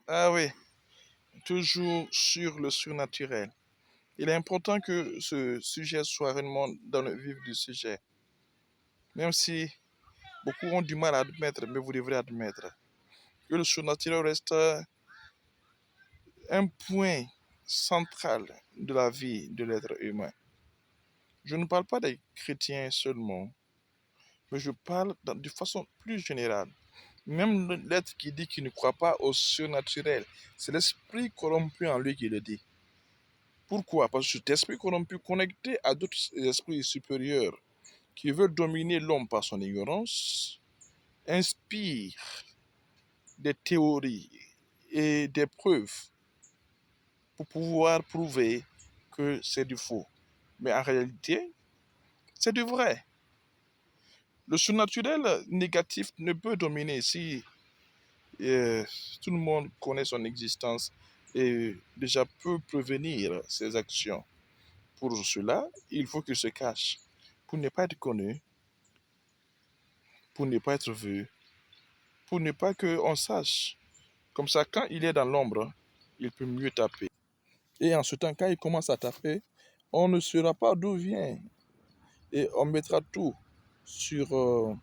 Ah oui, toujours sur le surnaturel. Il est important que ce sujet soit réellement dans le vif du sujet. Même si beaucoup ont du mal à admettre, mais vous devrez admettre que le surnaturel reste un point central de la vie de l'être humain. Je ne parle pas des chrétiens seulement, mais je parle de façon plus générale. Même l'être qui dit qu'il ne croit pas au surnaturel, c'est l'esprit corrompu en lui qui le dit. Pourquoi? Parce que cet esprit corrompu connecté à d'autres esprits supérieurs qui veulent dominer l'homme par son ignorance, inspire des théories et des preuves pour pouvoir prouver que c'est du faux. Mais en réalité, c'est du vrai. Le surnaturel négatif ne peut dominer si euh, tout le monde connaît son existence et déjà peut prévenir ses actions. Pour cela, il faut qu'il se cache pour ne pas être connu, pour ne pas être vu, pour ne pas qu'on sache. Comme ça, quand il est dans l'ombre, il peut mieux taper. Et en ce temps, quand il commence à taper, on ne saura pas d'où vient. Et on mettra tout sur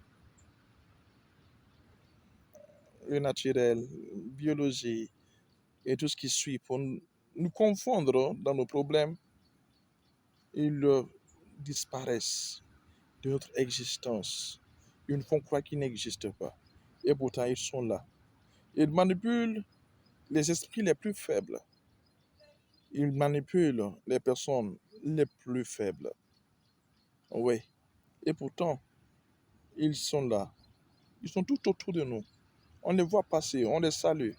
le naturel, biologie et tout ce qui suit pour nous confondre dans nos problèmes. Ils disparaissent de notre existence. Ils nous font croire qu'ils n'existent pas. Et pourtant, ils sont là. Ils manipulent les esprits les plus faibles. Ils manipulent les personnes les plus faibles. Oui. Et pourtant, ils sont là. Ils sont tout autour de nous. On les voit passer, on les salue.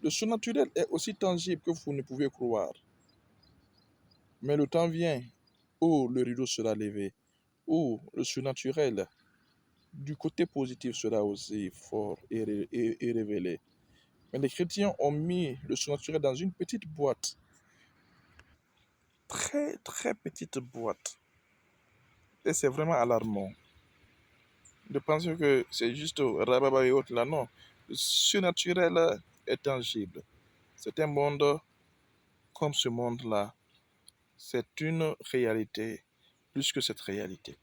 Le surnaturel est aussi tangible que vous ne pouvez croire. Mais le temps vient où le rideau sera levé, où le surnaturel du côté positif sera aussi fort et révélé. Mais les chrétiens ont mis le surnaturel dans une petite boîte, très très petite boîte. Et c'est vraiment alarmant de penser que c'est juste rababa et autres là. Non, le surnaturel est tangible. C'est un monde comme ce monde-là. C'est une réalité plus que cette réalité.